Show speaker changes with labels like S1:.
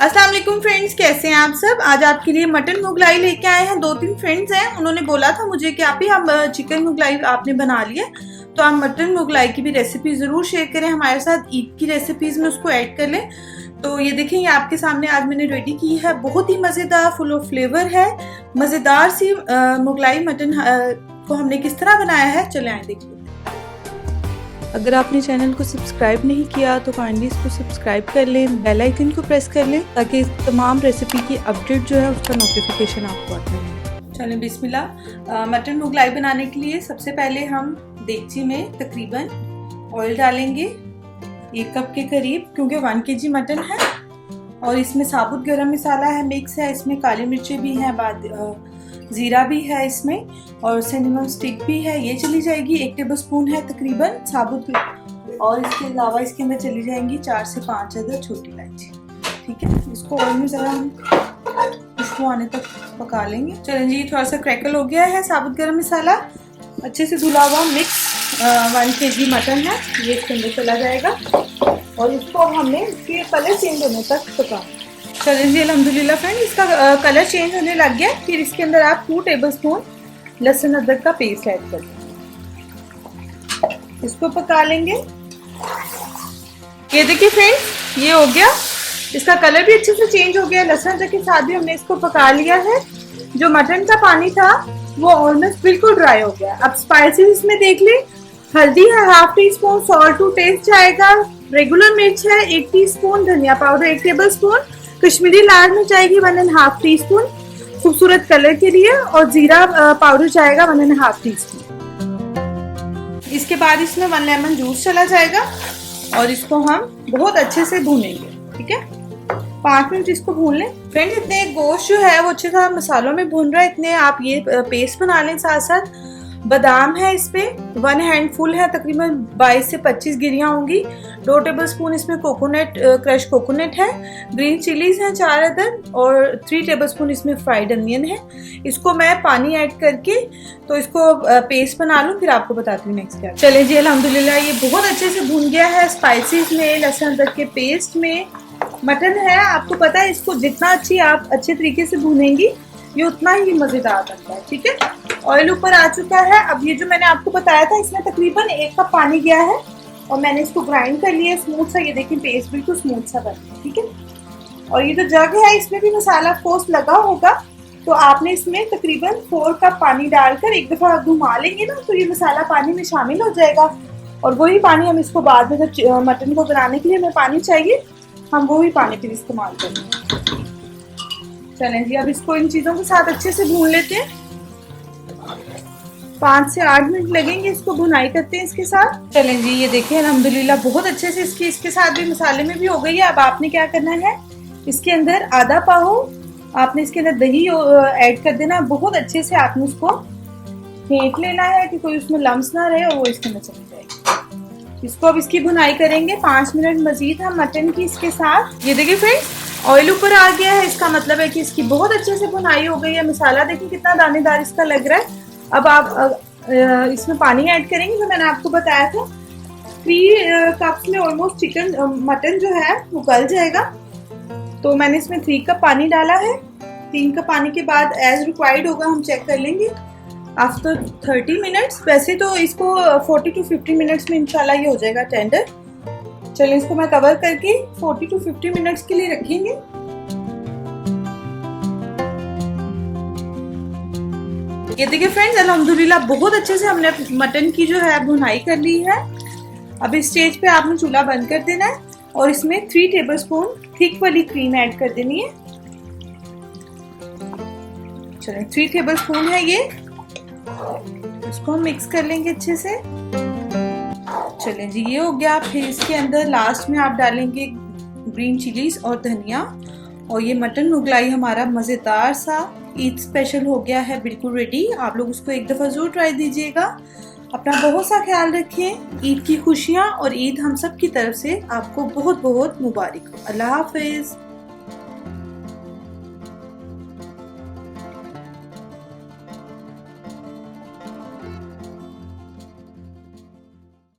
S1: अस्सलाम वालेकुम फ्रेंड्स, कैसे हैं आप सब। आज आपके लिए मटन मुगलाई लेके आए हैं। 2-3 फ्रेंड्स हैं, उन्होंने बोला था मुझे कि आप ही हम चिकन मुगलाई आपने बना लिया, तो आप मटन मुगलाई की भी रेसिपी ज़रूर शेयर करें हमारे साथ। ईद की रेसिपीज़ में उसको ऐड कर लें। तो ये देखें, ये आपके सामने आज मैंने रेडी की है। बहुत ही मज़ेदार, फुल ऑफ फ्लेवर है, मज़ेदार सी मुगलाई मटन को हमने किस तरह बनाया है, चले आए देखिए। अगर आपने चैनल को सब्सक्राइब नहीं किया तो काइंडली इसको सब्सक्राइब कर लें, बेल आइकन को प्रेस कर लें ताकि तमाम रेसिपी की अपडेट जो है उसका नोटिफिकेशन आपको आता है। चलें बिस्मिल्लाह। मटन मुगलाई बनाने के लिए सबसे पहले हम देगची में तकरीबन ऑयल डालेंगे 1 कप के करीब, क्योंकि 1 kg मटन है और इसमें साबुत गरम मसाला है, मिक्स है, इसमें काली मिर्चें भी हैं, बाद ज़ीरा भी है इसमें, और सिनेमन स्टिक भी है, ये चली जाएगी। 1 टेबलस्पून है तकरीबन साबुत, और इसके अलावा इसके अंदर चली जाएंगी 4 से 5 अदद छोटी इलायची। ठीक है, इसको ऑयल में ज़रा हम खुशबू आने तक पका लेंगे। चलें जी, थोड़ा सा क्रैकल हो गया है साबुत गरम मसाला, अच्छे से धुला हुआ मिक्स 1 kg मटन है, ये इसके अंदर चला जाएगा और इसको हमने इसके कलर चेंज होने तक पकाना। चलें जी, अल्हम्दुलिल्लाह फ्रेंड, इसका कलर चेंज होने लग गया। फिर इसके अंदर आप 2 टेबलस्पून लहसुन अदरक का पेस्ट ऐड कर दें, इसको पका लेंगे। ये देखिए फ्रेंड्स, ये हो गया, इसका कलर भी अच्छे से चेंज हो गया। लहसुन अदरक के साथ भी हमने इसको पका लिया है। जो मटन का पानी था वो ऑलमोस्ट बिल्कुल ड्राई हो गया। अब स्पाइसेस इसमें देख लें, हल्दी है 1/2 टीस्पून, सॉल्ट टू टेस्ट जाएगा, रेगुलर मिर्च है 1 टीस्पून, धनिया पाउडर 1 टेबलस्पून, कश्मीरी लाल मिर्च आएगी 1.5 टीस्पून खूबसूरत कलर के लिए, और जीरा पाउडर जाएगा 1.5 टीस्पून। इसके बाद इसमें 1 लेमन जूस चला जाएगा और इसको हम बहुत अच्छे से भूनेंगे। ठीक है, 5 मिनट इसको भून लें। फ्रेंड्स, इतने गोश्त जो है वो अच्छे से मसालों में भून रहा है, इतने आप ये पेस्ट बना लें। साथ साथ बादाम है इसमें 1 हैंडफुल है, तकरीबन 22 से 25 गिरियाँ होंगी। 2 टेबलस्पून इसमें कोकोनट, क्रश कोकोनट है। ग्रीन चिलीज हैं 4 अदद, और 3 टेबलस्पून इसमें फ्राइड अनियन है। इसको मैं पानी ऐड करके तो इसको पेस्ट बना लूँ, फिर आपको बताती हूँ नेक्स्ट क्या। चले जी, अल्हम्दुलिल्लाह ये बहुत अच्छे से भून गया है, स्पाइसेस में, लहसुन अदरक के पेस्ट में। मटन है, आपको पता है, इसको जितना आप अच्छे तरीके से भूनेंगी ये उतना ही मज़ेदार बनता है। ठीक है, ऑयल ऊपर आ चुका है। अब ये जो मैंने आपको बताया था, इसमें तकरीबन 1 कप पानी गया है और मैंने इसको ग्राइंड कर लिया स्मूथ सा। ये देखिए, पेस्ट बिल्कुल स्मूथ सा बन गया। ठीक है, और ये जो जग है इसमें भी मसाला फोर्स लगा होगा, तो आपने इसमें तकरीबन 4 कप पानी डालकर एक दफ़ा घुमा लेंगे ना, तो ये मसाला पानी में शामिल हो जाएगा। और वही पानी हम इसको बाद में जब मटन को बनाने के लिए हमें पानी चाहिए, हम वही पानी फिर इस्तेमाल करेंगे। चलें जी, अब इसको इन चीज़ों के साथ अच्छे से भून लेते हैं। 5 से 8 मिनट लगेंगे इसको भुनाई करते हैं इसके साथ। चलें जी, ये देखिए अल्हम्दुलिल्लाह बहुत अच्छे से इसके साथ भी मसाले में भी हो गई है। अब आपने क्या करना है, इसके अंदर आधा पाव आपने इसके अंदर दही ऐड कर देना। बहुत अच्छे से आपने उसको फेंट लेना है कि कोई उसमें लम्स ना रहे और वो इसके अंदर चली जाएगी। इसको अब इसकी भुनाई करेंगे 5 मिनट मजीद हम मटन की इसके साथ। ये देखिए फ्रेंड्स, ऑयल ऊपर आ गया है, इसका मतलब है कि इसकी बहुत अच्छे से भुनाई हो गई है। मसाला देखिए कितना दानेदार इसका लग रहा है। अब आप इसमें पानी ऐड करेंगे, जो मैंने आपको बताया था 3 कप्स में ऑलमोस्ट चिकन मटन जो है वो गल जाएगा। तो मैंने इसमें 3 कप पानी डाला है। 3 कप पानी के बाद एज रिक्वायर्ड होगा, हम चेक कर लेंगे आफ्टर 30 मिनट्स। वैसे तो इसको 40 to 50 मिनट्स में इंशाल्लाह ये हो जाएगा टेंडर। चलिए, इसको मैं कवर करके 40 to 50 मिनट्स के लिए रखेंगे। ये देखिए फ्रेंड्स, अल्हम्दुलिल्लाह बहुत अच्छे से हमने मटन की जो है भुनाई कर ली है। अब इस स्टेज पे आपने चूल्हा बंद कर देना है और इसमें 3 टेबलस्पून थिक वाली क्रीम ऐड कर देनी है। चलिए, 3 टेबलस्पून है ये, इसको हम मिक्स कर लेंगे अच्छे से। चलें जी, ये हो गया। फिर इसके अंदर लास्ट में आप डालेंगे ग्रीन चिलीज और धनिया, और ये मटन मुगलाई हमारा मज़ेदार सा ईद स्पेशल हो गया है, बिल्कुल रेडी। आप लोग उसको एक दफ़ा ज़रूर ट्राई दीजिएगा। अपना बहुत सा ख्याल रखें। ईद की खुशियाँ और ईद हम सब की तरफ से आपको बहुत बहुत मुबारक हो। अल्लाह हाफिज़।